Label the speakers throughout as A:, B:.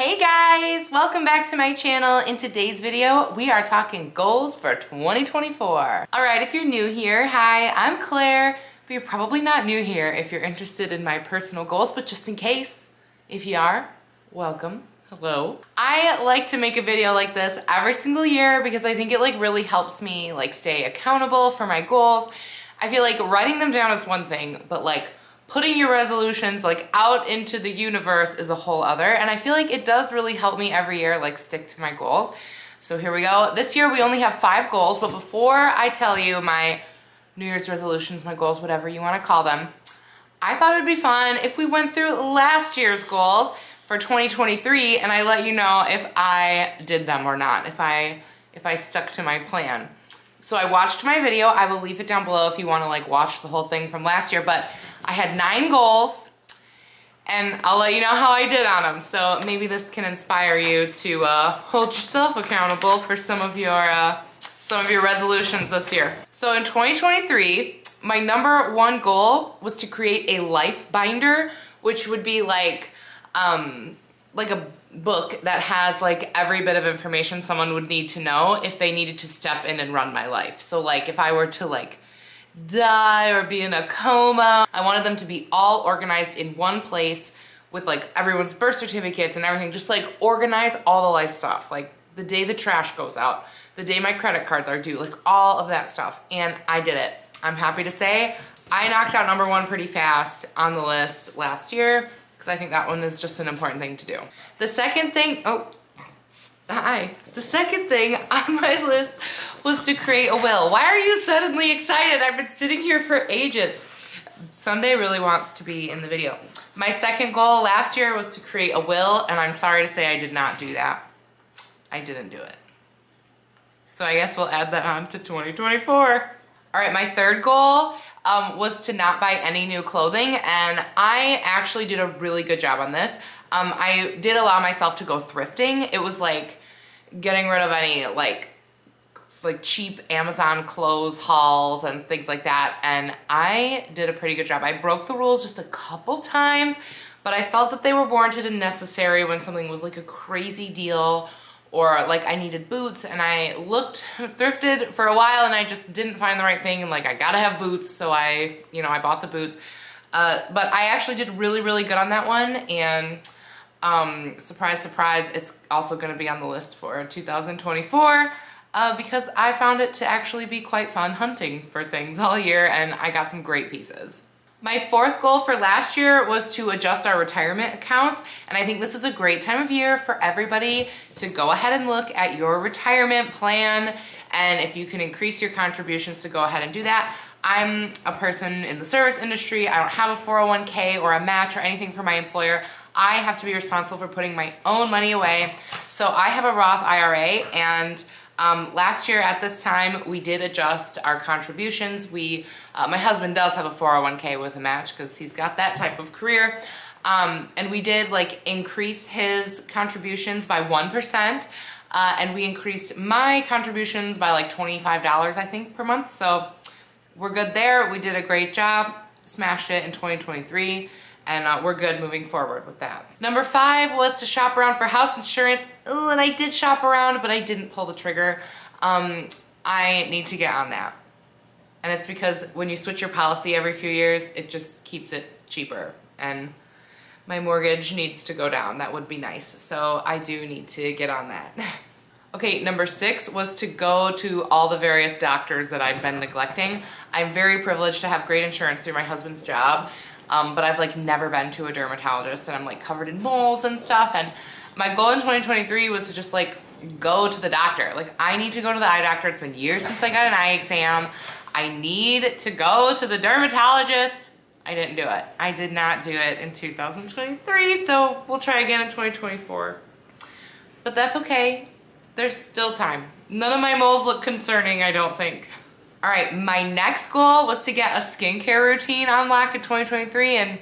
A: Hey guys, welcome back to my channel. In today's video, we are talking goals for 2024. All right, if you're new here, hi, I'm Claire, but you're probably not new here if you're interested in my personal goals, but just in case, if you are, welcome. Hello. I like to make a video like this every single year because I think it really helps me stay accountable for my goals. I feel like writing them down is one thing, but putting your resolutions out into the universe is a whole other. And I feel like it does really help me every year stick to my goals. So here we go. This year we only have 5 goals, but before I tell you my New Year's resolutions, my goals, whatever you want to call them, I thought it'd be fun if we went through last year's goals for 2023 and I let you know if I did them or not, if I stuck to my plan. So I watched my video. I will leave it down below if you want to watch the whole thing from last year, but I had 9 goals and I'll let you know how I did on them. So maybe this can inspire you to hold yourself accountable for some of your resolutions this year. So in 2023, my number 1 goal was to create a life binder, which would be like a book that has every bit of information someone would need to know if they needed to step in and run my life. So if I were to die or be in a coma, I wanted them to be all organized in one place with everyone's birth certificates and everything, just organize all the life stuff, the day the trash goes out, the day my credit cards are due, all of that stuff. And I did it. I'm happy to say I knocked out number 1 pretty fast on the list last year because I think that one is just an important thing to do. The second thing, the second thing on my list was to create a will. Why are you suddenly excited? I've been sitting here for ages. Sunday really wants to be in the video. My second goal last year was to create a will, and I'm sorry to say I did not do that. I didn't do it. So I guess we'll add that on to 2024. All right, my third goal was to not buy any new clothing, and I actually did a really good job on this. I did allow myself to go thrifting. It was getting rid of any cheap Amazon clothes hauls and things like that, and I did a pretty good job. I broke the rules just a couple times, but I felt that they were warranted and necessary when something was a crazy deal or I needed boots, and I thrifted for a while and I just didn't find the right thing, and I gotta have boots, so I bought the boots. But I actually did really, really good on that one, and surprise, surprise, it's also gonna be on the list for 2024 because I found it to actually be quite fun hunting for things all year, and I got some great pieces. My 4th goal for last year was to adjust our retirement accounts, and I think this is a great time of year for everybody to go ahead and look at your retirement plan, and if you can increase your contributions to go ahead and do that. I'm a person in the service industry. I don't have a 401k or a match or anything from my employer. I have to be responsible for putting my own money away. So I have a Roth IRA, and last year at this time we did adjust our contributions. My husband does have a 401k with a match because he's got that type of career, and we did increase his contributions by 1%, and we increased my contributions by $25 I think per month. So we're good there. We did a great job, smashed it in 2023, and we're good moving forward with that. Number 5 was to shop around for house insurance. Ooh, and I did shop around, but I didn't pull the trigger. I need to get on that. And it's because when you switch your policy every few years, it just keeps it cheaper. And my mortgage needs to go down. That would be nice. So I do need to get on that. Okay, number 6 was to go to all the various doctors that I've been neglecting. I'm very privileged to have great insurance through my husband's job, but I've never been to a dermatologist, and I'm covered in moles and stuff. And my goal in 2023 was to just go to the doctor. I need to go to the eye doctor. It's been years since I got an eye exam. I need to go to the dermatologist. I didn't do it. I did not do it in 2023, so we'll try again in 2024. But that's okay. There's still time. None of my moles look concerning, I don't think. All right, my next goal was to get a skincare routine on lock in 2023, and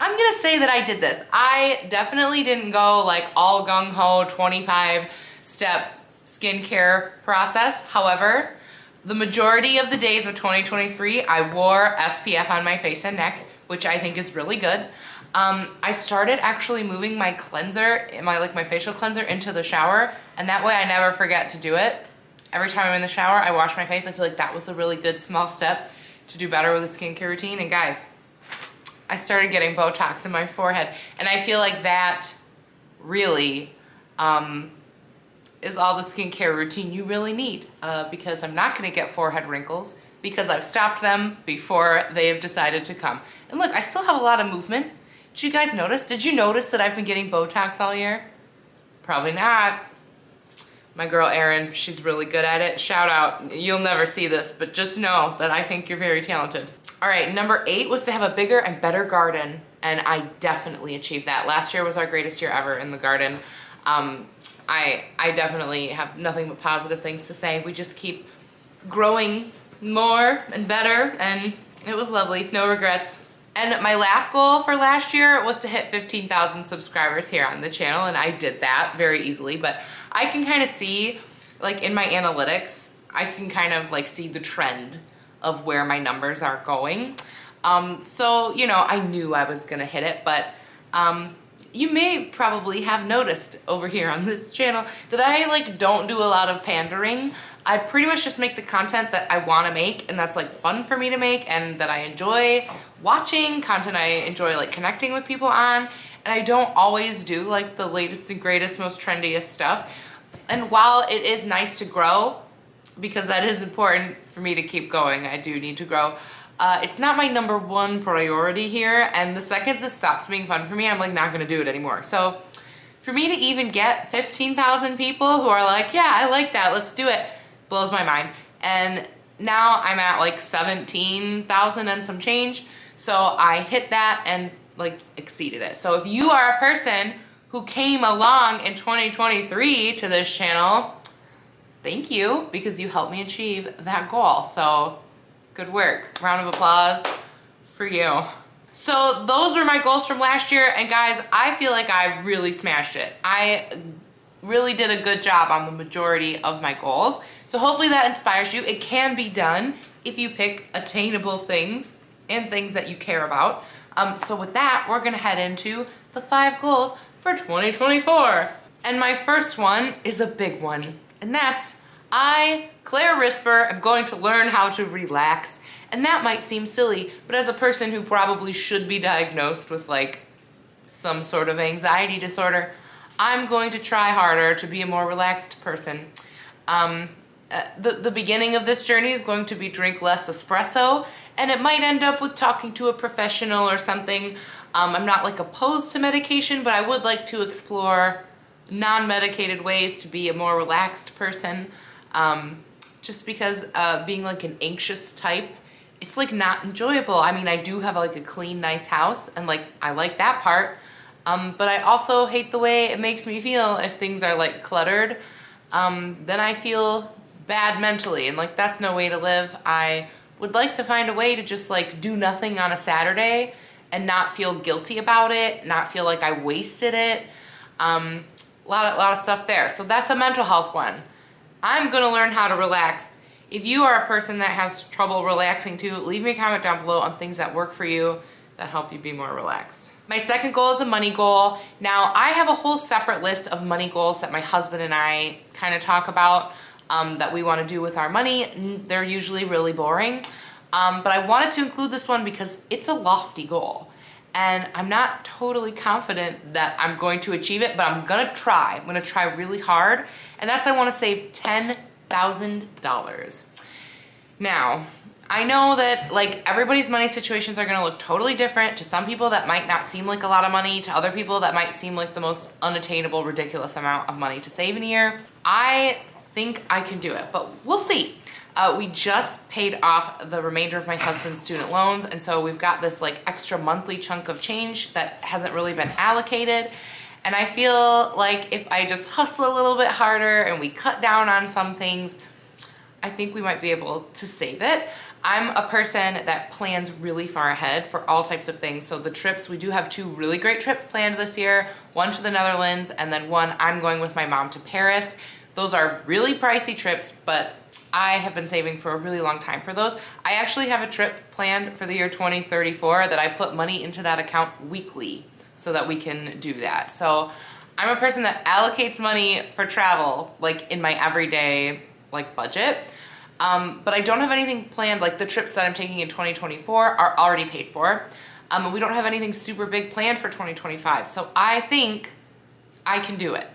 A: I'm gonna say that I did this. I definitely didn't go all gung-ho 25-step skincare process. However, the majority of the days of 2023, I wore SPF on my face and neck, which I think is really good. I started actually moving my cleanser, my facial cleanser into the shower, and that way I never forget to do it. Every time I'm in the shower, I wash my face. I feel like that was a really good small step to do better with a skincare routine. And guys, I started getting Botox in my forehead, and I feel like that really is all the skincare routine you really need, because I'm not gonna get forehead wrinkles because I've stopped them before they have decided to come. And look, I still have a lot of movement. Did you guys notice? Did you notice that I've been getting Botox all year? Probably not. My girl Erin, she's really good at it. Shout out. You'll never see this, but just know that I think you're very talented. All right, number 8 was to have a bigger and better garden, and I definitely achieved that. Last year was our greatest year ever in the garden. I definitely have nothing but positive things to say. We just keep growing more and better, and it was lovely. No regrets. And my last goal for last year was to hit 15,000 subscribers here on the channel, and I did that very easily. But I can kind of see, like in my analytics, I can kind of like see the trend of where my numbers are going. So, you know, I knew I was gonna hit it, but you may probably have noticed over here on this channel that I like don't do a lot of pandering. I pretty much just make the content that I want to make, and that's like fun for me to make and that I enjoy watching, content I enjoy like connecting with people on, and I don't always do like the latest and greatest, most trendiest stuff. And while it is nice to grow, because that is important for me to keep going, I do need to grow, it's not my number one priority here, and the second this stops being fun for me, I'm like not gonna do it anymore. So for me to even get 15,000 people who are like, yeah, I like that, let's do it, blows my mind. And now I'm at like 17,000 and some change. So I hit that and like exceeded it. So if you are a person who came along in 2023 to this channel, thank you, because you helped me achieve that goal. So good work. Round of applause for you. So those were my goals from last year, and guys, I feel like I really smashed it. I really did a good job on the majority of my goals. So hopefully that inspires you. It can be done if you pick attainable things and things that you care about. So with that, we're gonna head into the 5 goals for 2024. And my first one is a big one, and that's I, Claire Risper, am going to learn how to relax. And that might seem silly, but as a person who probably should be diagnosed with like some sort of anxiety disorder, I'm going to try harder to be a more relaxed person. The beginning of this journey is going to be drink less espresso, and it might end up with talking to a professional or something. I'm not like opposed to medication, but I would like to explore non-medicated ways to be a more relaxed person. Just because being like an anxious type, it's like not enjoyable. I mean, I do have like a clean, nice house, and like I like that part. But I also hate the way it makes me feel if things are like cluttered. Then I feel bad mentally, and like that's no way to live. I would like to find a way to just like do nothing on a Saturday and not feel guilty about it, not feel like I wasted it. A lot of stuff there. So that's a mental health one. I'm gonna learn how to relax. If you are a person that has trouble relaxing too, leave me a comment down below on things that work for you that help you be more relaxed. My second goal is a money goal. Now, I have a whole separate list of money goals that my husband and I kind of talk about that we want to do with our money. They're usually really boring, but I wanted to include this one because it's a lofty goal. And I'm not totally confident that I'm going to achieve it, but I'm gonna try. I'm gonna try really hard, and that's I wanna save $10,000. Now, I know that like everybody's money situations are gonna look totally different. To some people that might not seem like a lot of money, to other people that might seem like the most unattainable, ridiculous amount of money to save in a year. I think I can do it, but we'll see. We just paid off the remainder of my husband's student loans, and so we've got this like extra monthly chunk of change that hasn't really been allocated. And I feel like if I just hustle a little bit harder and we cut down on some things, I think we might be able to save it. I'm a person that plans really far ahead for all types of things. So the trips, we do have 2 really great trips planned this year, one to the Netherlands, and then one I'm going with my mom to Paris. Those are really pricey trips, but I have been saving for a really long time for those. I actually have a trip planned for the year 2034 that I put money into that account weekly so that we can do that. So I'm a person that allocates money for travel, like in my everyday like budget. But I don't have anything planned, like the trips that I'm taking in 2024 are already paid for. We don't have anything super big planned for 2025. So I think I can do it,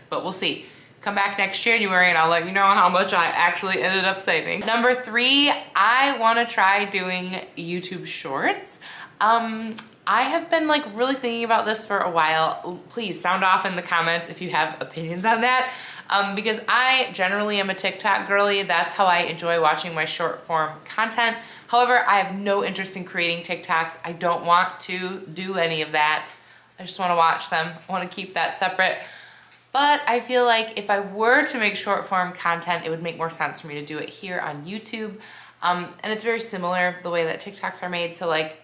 A: but we'll see. Come back next January and I'll let you know how much I actually ended up saving. Number 3, I wanna try doing YouTube Shorts. I have been like really thinking about this for a while. Please sound off in the comments if you have opinions on that. Because I generally am a TikTok girly. That's how I enjoy watching my short form content. However, I have no interest in creating TikToks. I don't want to do any of that. I just wanna watch them. I wanna keep that separate. But I feel like if I were to make short form content, it would make more sense for me to do it here on YouTube. And it's very similar the way that TikToks are made. So like,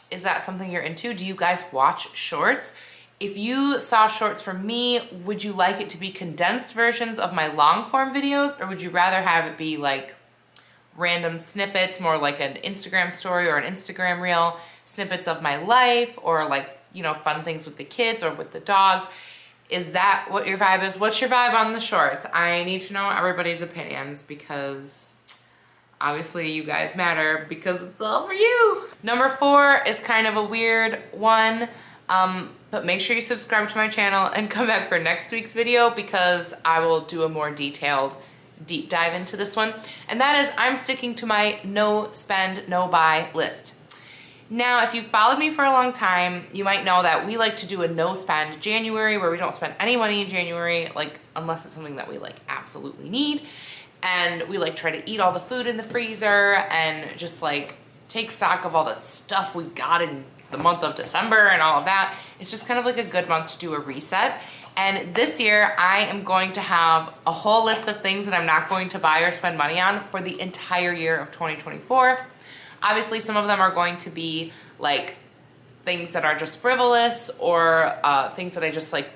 A: is that something you're into? Do you guys watch shorts? If you saw shorts from me, would you like it to be condensed versions of my long form videos, or would you rather have it be like random snippets, more like an Instagram story or an Instagram reel, snippets of my life, or like, you know, fun things with the kids or with the dogs? Is that what your vibe is? What's your vibe on the shorts? I need to know everybody's opinions because obviously you guys matter because it's all for you. Number 4 is kind of a weird one, but make sure you subscribe to my channel and come back for next week's video because I will do a more detailed deep dive into this one. And that is, I'm sticking to my no spend, no buy list. Now, if you've followed me for a long time, you might know that we like to do a no spend January where we don't spend any money in January, like unless it's something that we like absolutely need. And we like try to eat all the food in the freezer and just like take stock of all the stuff we got in the month of December and all of that. It's just kind of like a good month to do a reset. And this year I am going to have a whole list of things that I'm not going to buy or spend money on for the entire year of 2024. Obviously, some of them are going to be like things that are just frivolous or things that I just like,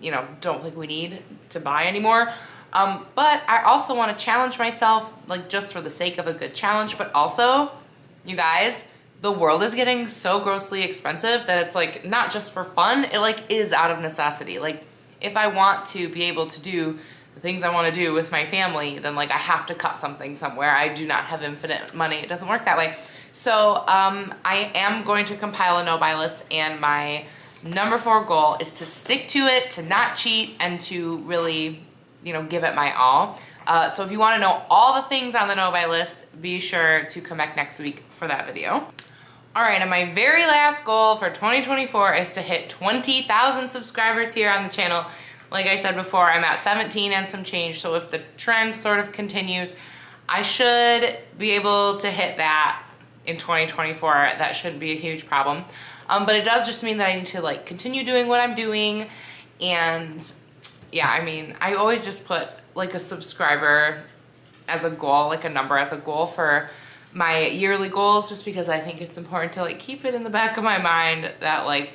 A: you know, don't think we need to buy anymore. But I also want to challenge myself, like just for the sake of a good challenge, but also, you guys, the world is getting so grossly expensive that it's like not just for fun, it like is out of necessity. Like if I want to be able to do the things I want to do with my family, then like I have to cut something somewhere. I do not have infinite money. It doesn't work that way. So I am going to compile a no-buy list, and my number 4 goal is to stick to it, to not cheat, and to really, you know, give it my all. So if you want to know all the things on the no-buy list, be sure to come back next week for that video. All right, and my very last goal for 2024 is to hit 20,000 subscribers here on the channel. Like I said before, I'm at 17 and some change, so if the trend sort of continues, I should be able to hit that in 2024. That shouldn't be a huge problem. But it does just mean that I need to like continue doing what I'm doing. And yeah, I mean, I always just put like a subscriber as a goal, like a number as a goal for my yearly goals, just because I think it's important to like keep it in the back of my mind that like,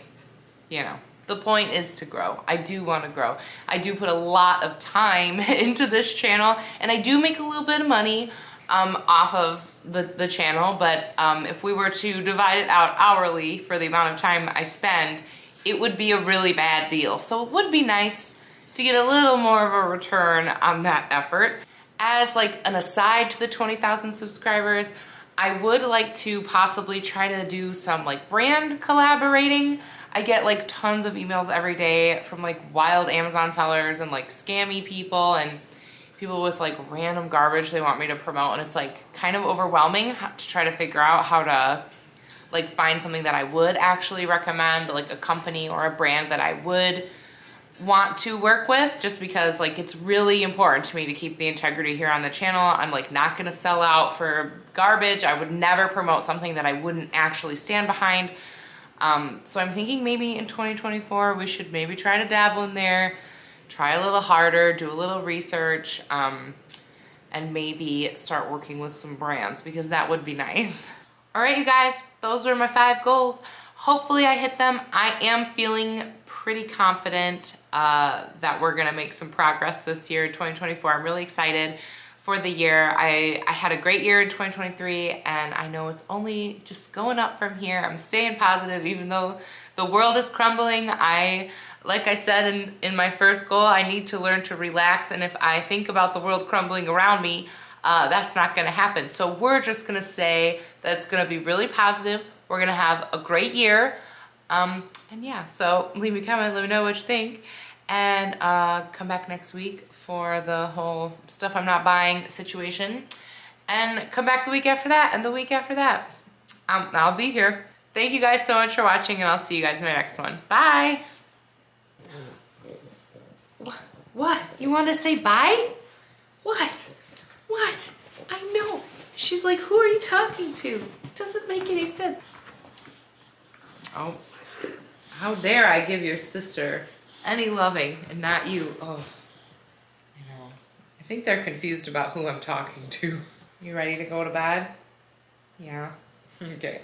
A: you know, the point is to grow. I do want to grow. I do put a lot of time into this channel, and I do make a little bit of money off of the channel, but if we were to divide it out hourly for the amount of time I spend, it would be a really bad deal. So it would be nice to get a little more of a return on that effort. As like an aside to the 20,000 subscribers, I would like to possibly try to do some like brand collaborating. I get like tons of emails every day from like wild Amazon sellers and like scammy people and people with like random garbage they want me to promote, and it's like kind of overwhelming to try to figure out how to like find something that I would actually recommend, like a company or a brand that I would want to work with, just because like it's really important to me to keep the integrity here on the channel. I'm like not gonna sell out for garbage. I would never promote something that I wouldn't actually stand behind. So I'm thinking maybe in 2024 we should maybe try to dabble in there, try a little harder, do a little research, and maybe start working with some brands, because that would be nice. All right, you guys, those were my 5 goals. Hopefully I hit them. I am feeling pretty confident that we're gonna make some progress this year, 2024. I'm really excited for the year. I had a great year in 2023, and I know it's only just going up from here. I'm staying positive even though the world is crumbling. Like I said in my first goal, I need to learn to relax, and if I think about the world crumbling around me, that's not gonna happen. So we're just gonna say that it's gonna be really positive. We're gonna have a great year. And yeah, so leave me a comment, let me know what you think. And come back next week for the whole stuff I'm not buying situation. And come back the week after that and the week after that. I'll be here. Thank you guys so much for watching, and I'll see you guys in my next one. Bye. What? You want to say bye? What? What? I know. She's like, who are you talking to? It doesn't make any sense. Oh, how dare I give your sister any loving and not you? Oh, I know. I think they're confused about who I'm talking to. You ready to go to bed? Yeah. Okay.